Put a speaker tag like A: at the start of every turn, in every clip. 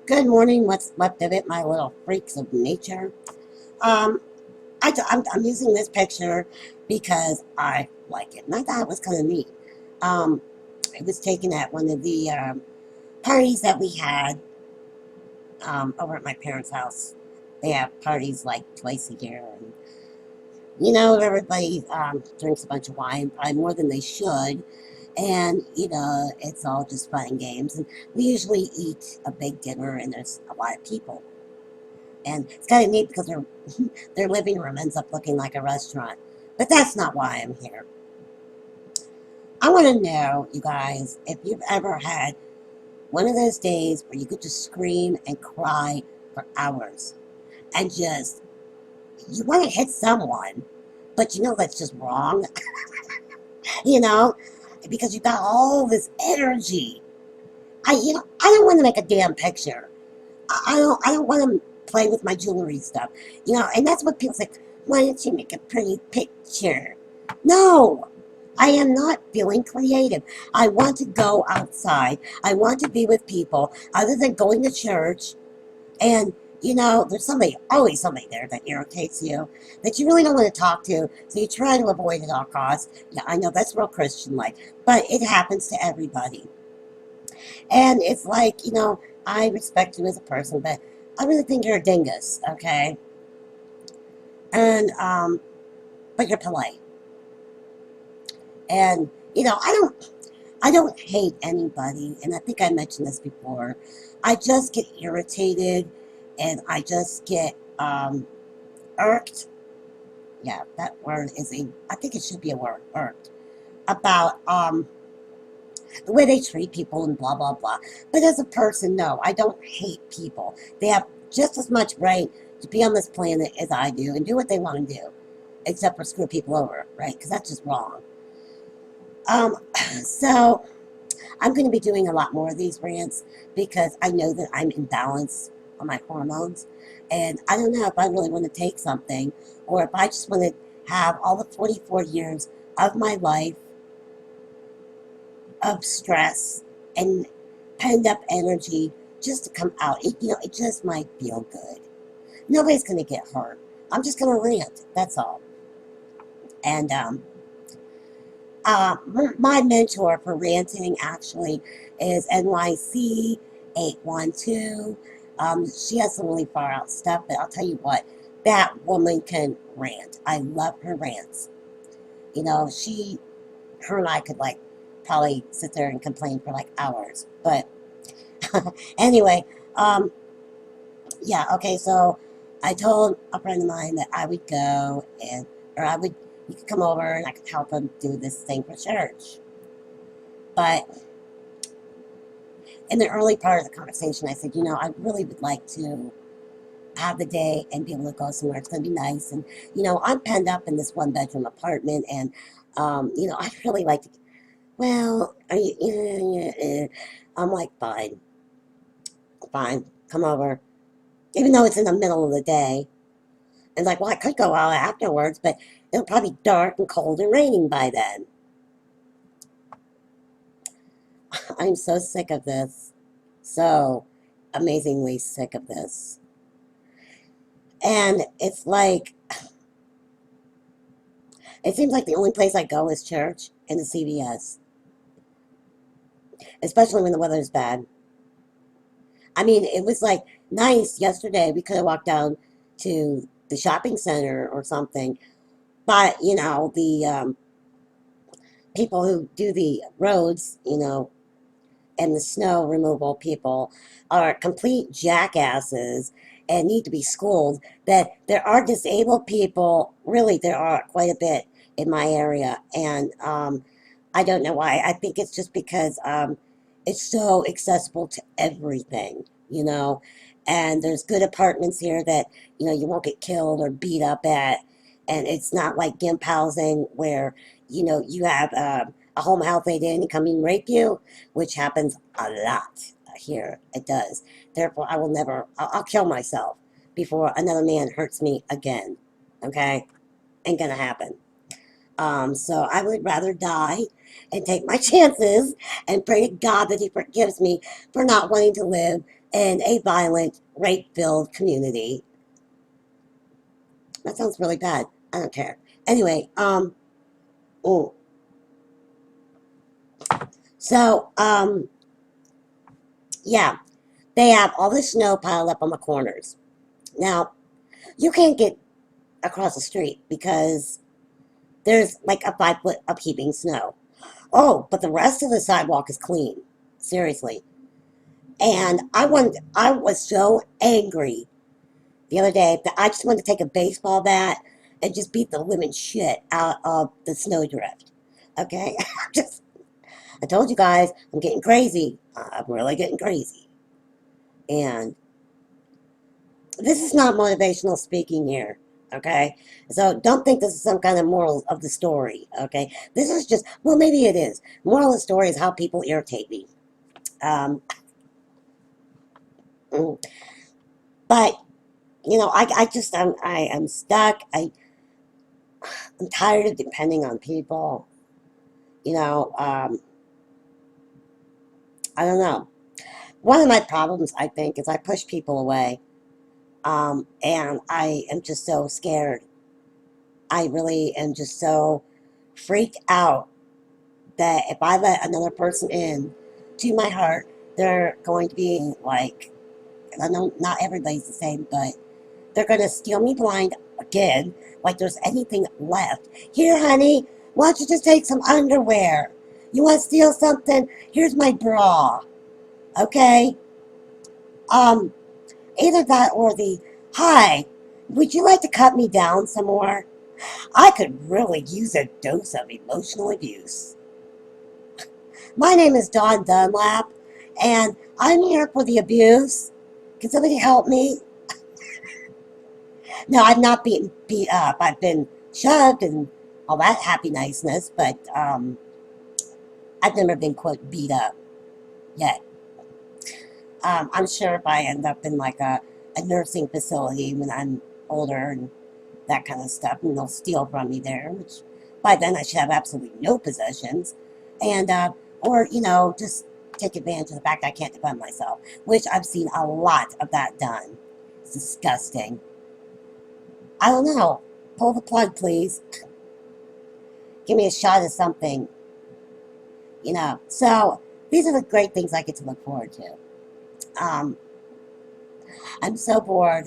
A: Good morning. What's left of it, my little freaks of nature? Um, I'm using this picture because I like it, and I thought it was kind of neat. Um, it was taken at one of the parties that we had over at my parents' house. They have parties like twice a year, and everybody drinks a bunch of wine, probably more than they should. And it's all just fun and games. And we usually eat a big dinner, and there's a lot of people. And it's kind of neat because their living room ends up looking like a restaurant. But that's not why I'm here. I want to know, you guys, if you've ever had one of those days where you could just scream and cry for hours and just, you want to hit someone, but you know that's just wrong, you know, because you got all this energy. I don't want to make a damn picture. I don't want to play with my jewelry stuff, and that's what people say. Why don't you make a pretty picture? No, I am not feeling creative. I want to go outside. I want to be with people other than going to church. And there's always somebody there that irritates you, that you really don't want to talk to, so you try to avoid at all costs. Yeah, I know that's real Christian like, but it happens to everybody. And it's like, I respect you as a person, but I really think you're a dingus, okay? And but you're polite. And I don't hate anybody, and I think I mentioned this before. I just get irritated, and I just get irked. Yeah, that word I think it should be a word, irked, about the way they treat people and blah blah blah. But as a person, no, I don't hate people. They have just as much right to be on this planet as I do and do what they want to do, except for screw people over, right? Because that's just wrong. Um, so I'm going to be doing a lot more of these rants because I know that I'm imbalanced on my hormones, and I don't know if I really want to take something or if I just want to have all the 44 years of my life of stress and penned up energy just to come out. It just might feel good. Nobody's going to get hurt. I'm just going to rant. That's all. And my mentor for ranting actually is NYC 812. She has some really far out stuff, but I'll tell you what, that woman can rant. I love her rants. Her and I could like probably sit there and complain for like hours. But anyway, yeah, okay, so I told a friend of mine that I would go or he could come over and I could help him do this thing for church. But in the early part of the conversation, I said, I really would like to have the day and be able to go somewhere. It's going to be nice. And, I'm penned up in this one bedroom apartment. And, I'd really like to, well, are you, yeah, yeah, yeah. I'm like, fine, fine, come over. Even though it's in the middle of the day. And like, well, I could go out afterwards, but it'll probably be dark and cold and raining by then. I'm so sick of this. So amazingly sick of this. And it's like, it seems like the only place I go is church and the CVS, especially when the weather's bad. I mean, it was like nice yesterday. We could have walked down to the shopping center or something. But, the people who do the roads, and the snow removal people are complete jackasses and need to be schooled. That there are disabled people, really, there are quite a bit in my area. And I don't know why. I think it's just because it's so accessible to everything, and there's good apartments here that, you won't get killed or beat up at. And it's not like gimp housing where, you have a home health aide in and come and rape you, which happens a lot here. It does. Therefore, I will never, I'll kill myself before another man hurts me again. Okay? Ain't gonna happen. So I would rather die and take my chances and pray to God that He forgives me for not wanting to live in a violent, rape-filled community. That sounds really bad. I don't care. Anyway, oh, so yeah, they have all the snow piled up on the corners. Now you can't get across the street because there's like a 5 foot upheaving snow. Oh, but the rest of the sidewalk is clean. Seriously. And I was so angry the other day that I just wanted to take a baseball bat and just beat the living shit out of the snowdrift. Okay? just I told you guys I'm getting crazy. I'm really getting crazy. And this is not motivational speaking here. Okay? So don't think this is some kind of moral of the story. Okay? This is just, well, maybe it is. Moral of the story is how people irritate me. Um, mm, but I am stuck. I'm tired of depending on people. You know, I don't know. One of my problems, I think, is I push people away. And I am just so scared. I really am just so freaked out that if I let another person in to my heart, they're going to be like, I know not everybody's the same, but they're going to steal me blind again, like there's anything left. Here, honey, why don't you just take some underwear? You want to steal something? Here's my bra. Okay? Um, Either that or the, hi, would you like to cut me down some more? I could really use a dose of emotional abuse. My name is Dawn Dunlap, and I'm here for the abuse. Can somebody help me? No, I've not been beat up. I've been shoved and all that happy niceness, but I've never been, quote, beat up yet. I'm sure if I end up in like a nursing facility when I'm older and that kind of stuff, and they'll steal from me there, which by then I should have absolutely no possessions, and or just take advantage of the fact I can't defend myself, which I've seen a lot of that done. It's disgusting. I don't know. Pull the plug, please. Give me a shot of something. So these are the great things I get to look forward to. Um, I'm so bored,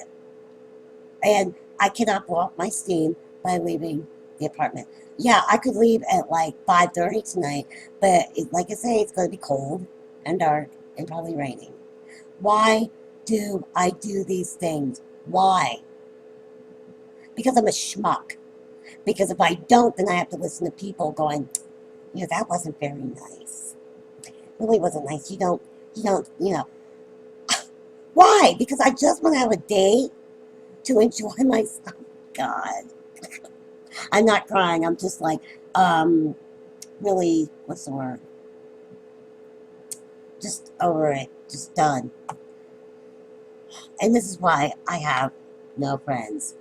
A: and I cannot blow off my steam by leaving the apartment. Yeah, I could leave at like 5:30 tonight, but like I say, it's going to be cold and dark and probably raining. Why do I do these things? Why? Because I'm a schmuck. Because if I don't, then I have to listen to people going, that wasn't very nice. Really wasn't nice. You don't. Why? Because I just want to have a day to enjoy myself. God. I'm not crying. I'm just like, really, what's the word? Just over it. Just done. And this is why I have no friends.